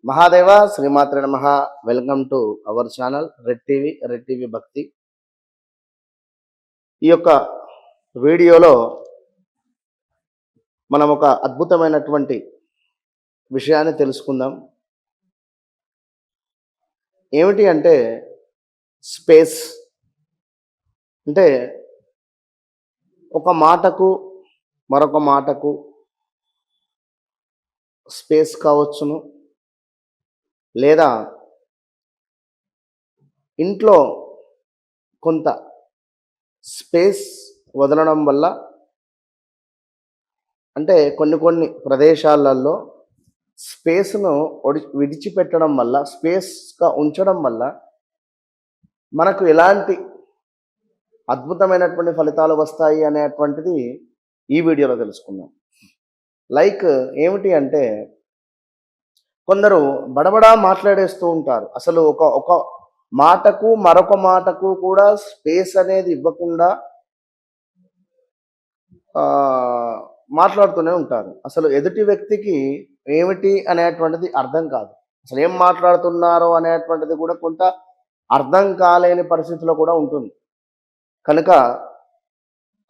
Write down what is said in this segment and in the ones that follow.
మహాదేవ శ్రీమాత్రే నమః. Welcome to our channel red TV భక్తి. ఈ యొక్క వీడియోలో మనం ఒక అద్భుతమైనటువంటి విషయాన్ని తెలుసుకుందాం. ఏమిటి అంటే స్పేస్. అంటే ఒక మాటకు మరొక మాటకు స్పేస్ కావచ్చును, లేదా ఇంట్లో కొంత స్పేస్ వదలడం వల్ల, అంటే కొన్ని ప్రదేశాలలో స్పేస్ను విడిచిపెట్టడం వల్ల, స్పేస్గా ఉంచడం వల్ల మనకు ఎలాంటి అద్భుతమైనటువంటి ఫలితాలు వస్తాయి అనేటువంటిది ఈ వీడియోలో తెలుసుకుందాం. లైక్ ఏమిటి అంటే, కొందరు బడబడా మాట్లాడేస్తూ ఉంటారు. అసలు ఒక ఒక మాటకు మరొక మాటకు కూడా స్పేస్ అనేది ఇవ్వకుండా మాట్లాడుతూనే ఉంటారు. అసలు ఎదుటి వ్యక్తికి ఏమిటి అనేటువంటిది అర్థం కాదు. అసలు ఏం మాట్లాడుతున్నారో అనేటువంటిది కూడా కొంత అర్థం కాలేని పరిస్థితిలో కూడా ఉంటుంది. కనుక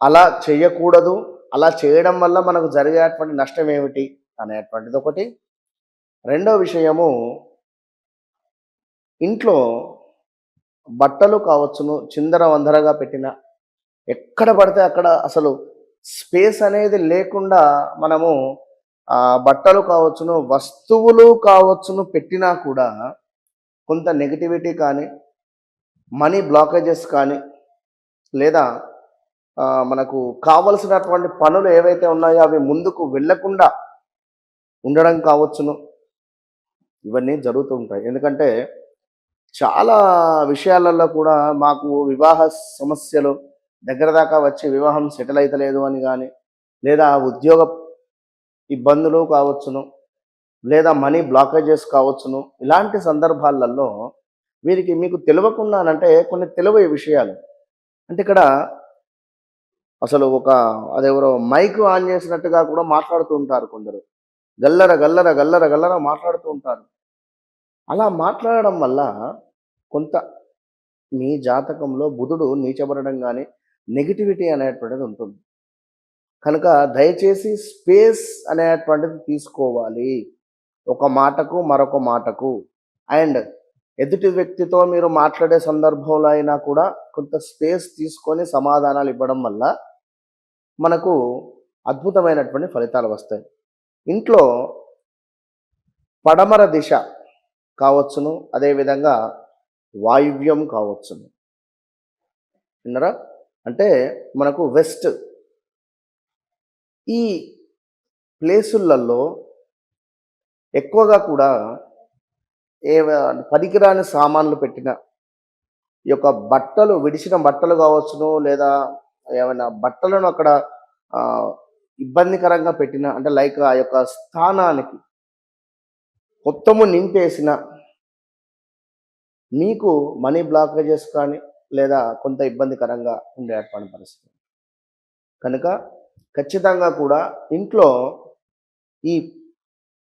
అలా చేయకూడదు. అలా చేయడం వల్ల మనకు జరిగేటువంటి నష్టం ఏమిటి అనేటువంటిది ఒకటి. రెండో విషయము, ఇంట్లో బట్టలు కావచ్చును చిందర వందరగా పెట్టిన, ఎక్కడ పడితే అక్కడ అసలు స్పేస్ అనేది లేకుండా మనము బట్టలు కావచ్చును, వస్తువులు కావచ్చును పెట్టినా కూడా కొంత నెగిటివిటీ కానీ, మనీ బ్లాకేజెస్ కానీ, లేదా మనకు కావలసినటువంటి పనులు ఏవైతే ఉన్నాయో అవి ముందుకు వెళ్ళకుండా ఉండడం కావచ్చును. ఇవన్నీ జరుగుతూ ఉంటాయి. ఎందుకంటే చాలా విషయాలలో కూడా మాకు వివాహ సమస్యలు దగ్గర దాకా వచ్చి వివాహం సెటిల్ అవుతలేదు అని కానీ, లేదా ఉద్యోగ ఇబ్బందులు కావచ్చును, లేదా మనీ బ్లాకేజెస్ కావచ్చును. ఇలాంటి సందర్భాలలో వీరికి మీకు తెలియకుండానంటే కొన్ని తెలివే విషయాలు. అంటే ఇక్కడ అసలు అదెవరో మైక్ ఆన్ చేసినట్టుగా కూడా మాట్లాడుతూ ఉంటారు కొందరు. గల్లర గల్లర గల్లర గల్లర మాట్లాడుతూ ఉంటారు. అలా మాట్లాడడం వల్ల కొంత మీ జాతకంలో బుధుడు నీచబడడం కానీ, నెగిటివిటీ అనేటువంటిది ఉంటుంది. కనుక దయచేసి స్పేస్ అనేటువంటిది తీసుకోవాలి, ఒక మాటకు మరొక మాటకు. అండ్ ఎదుటి వ్యక్తితో మీరు మాట్లాడే సందర్భంలో అయినా కూడా కొంత స్పేస్ తీసుకొని సమాధానాలు ఇవ్వడం వల్ల మనకు అద్భుతమైనటువంటి ఫలితాలు వస్తాయి. ఇంట్లో పడమర దిశ కావచ్చును, అదేవిధంగా వాయువ్యం కావచ్చును. విన్నరా? అంటే మనకు వెస్ట్, ఈ ప్లేసులలో ఎక్కువగా కూడా పనికిరాని సామాన్లు పెట్టిన, ఈ యొక్క బట్టలు విడిచిన బట్టలు కావచ్చును, లేదా ఏమైనా బట్టలను అక్కడ ఇబ్బందికరంగా పెట్టిన, అంటే లైక్ ఆ యొక్క స్థానానికి మొత్తము నింపేసిన, మీకు మనీ బ్లాకేజెస్ కానీ, లేదా కొంత ఇబ్బందికరంగా ఉండేటువంటి పరిస్థితి. కనుక ఖచ్చితంగా కూడా ఇంట్లో ఈ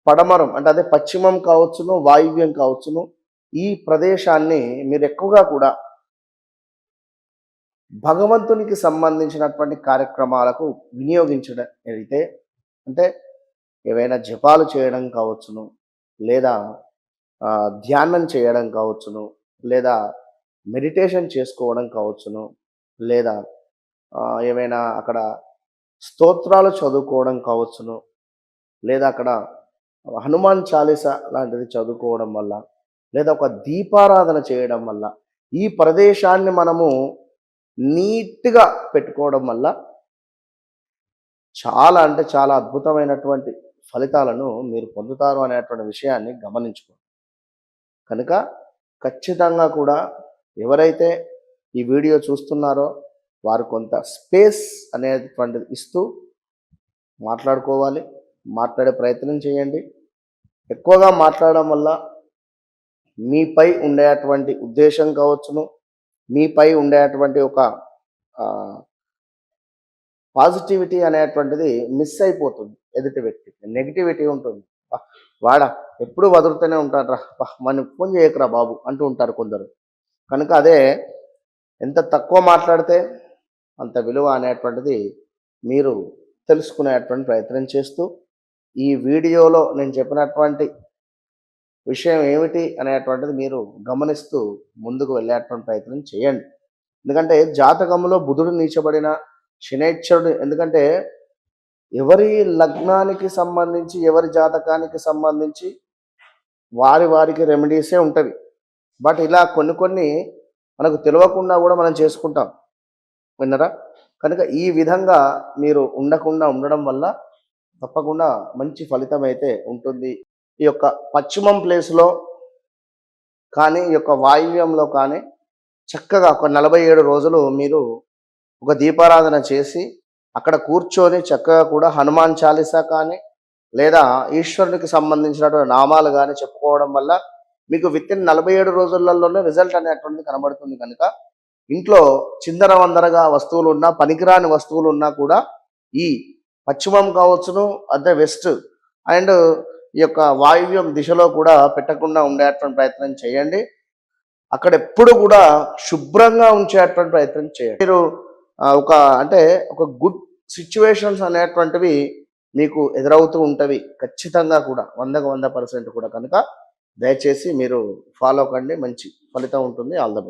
పడమరం, అంటే అదే పశ్చిమం కావచ్చును, వాయువ్యం కావచ్చును, ఈ ప్రదేశాన్ని మీరు ఎక్కువగా కూడా భగవంతునికి సంబంధించినటువంటి కార్యక్రమాలకు వినియోగించడం అయితే, అంటే ఏవైనా జపాలు చేయడం కావచ్చును, లేదా ధ్యానం చేయడం కావచ్చును, లేదా మెడిటేషన్ చేసుకోవడం కావచ్చును, లేదా ఏమైనా అక్కడ స్తోత్రాలు చదువుకోవడం కావచ్చును, లేదా అక్కడ హనుమాన్ చాలీసా లాంటిది చదువుకోవడం వల్ల, లేదా ఒక దీపారాధన చేయడం వల్ల, ఈ ప్రదేశాన్ని మనము నీట్గా పెట్టుకోవడం వల్ల చాలా అంటే చాలా అద్భుతమైనటువంటి ఫలితాలను మీరు పొందుతారు అనేటువంటి విషయాన్ని గమనించుకోండి. కనుక ఖచ్చితంగా కూడా ఎవరైతే ఈ వీడియో చూస్తున్నారో వారు కొంత స్పేస్ అనేటువంటిది ఇస్తూ మాట్లాడుకోవాలి, మాట్లాడే ప్రయత్నం చేయండి. ఎక్కువగా మాట్లాడడం వల్ల మీపై ఉండేటువంటి ఉద్దేశం కావచ్చును, మీపై ఉండేటువంటి ఒక పాజిటివిటీ అనేటువంటిది మిస్ అయిపోతుంది. ఎదుటి వ్యక్తికి నెగిటివిటీ ఉంటుంది. వాడా ఎప్పుడు వదులుతూనే ఉంటాడురా, మనం ఫోన్ చేయకురా బాబు అంటూ ఉంటారు కొందరు. కనుక అదే ఎంత తక్కువ మాట్లాడితే అంత విలువ అనేటువంటిది మీరు తెలుసుకునేటువంటి ప్రయత్నం చేస్తూ, ఈ వీడియోలో నేను చెప్పినటువంటి విషయం ఏమిటి అనేటువంటిది మీరు గమనిస్తూ ముందుకు వెళ్ళేటువంటి ప్రయత్నం చేయండి. ఎందుకంటే జాతకంలో బుధుడు నీచబడిన, శనైశ్వరుడు, ఎందుకంటే ఎవరి లగ్నానికి సంబంధించి, ఎవరి జాతకానికి సంబంధించి వారికి రెమెడీసే ఉంటవి. బట్ ఇలా కొన్ని కొన్ని మనకు తెలవకుండా కూడా మనం చేసుకుంటాం. విన్నారా? కనుక ఈ విధంగా మీరు ఉండడం వల్ల తప్పకుండా మంచి ఫలితం అయితే ఉంటుంది. ఈ యొక్క పశ్చిమం ప్లేస్‌లో కానీ, ఈ యొక్క వాయువ్యంలో కానీ చక్కగా ఒక 47 రోజులు మీరు ఒక దీపారాధన చేసి, అక్కడ కూర్చొని చక్కగా కూడా హనుమాన్ చాలీసా కానీ, లేదా ఈశ్వరునికి సంబంధించినటువంటి నామాలు గాని చెప్పుకోవడం వల్ల మీకు వితిన్ 47 రోజులలోనే రిజల్ట్ అనేటువంటిది కనబడుతుంది కనుక, ఇంట్లో చిందరవందరగా వస్తువులున్నా, పనికిరాని వస్తువులున్నా కూడా ఈ పశ్చిమం కావచ్చును, అదే వెస్ట్ అండ్ ఈ యొక్క వాయువ్యం దిశలో కూడా పెట్టకుండా ఉండేటువంటి ప్రయత్నం చేయండి. అక్కడ ఎప్పుడు కూడా శుభ్రంగా ఉంచేటువంటి ప్రయత్నం చేయండి. మీరు ఒక అంటే ఒక గుడ్ సిచ్యువేషన్స్ అనేటువంటివి మీకు ఎదురవుతూ ఉంటవి. ఖచ్చితంగా కూడా 100% కూడా. కనుక దయచేసి మీరు ఫాలో కండి. మంచి ఫలితం ఉంటుంది. All the best.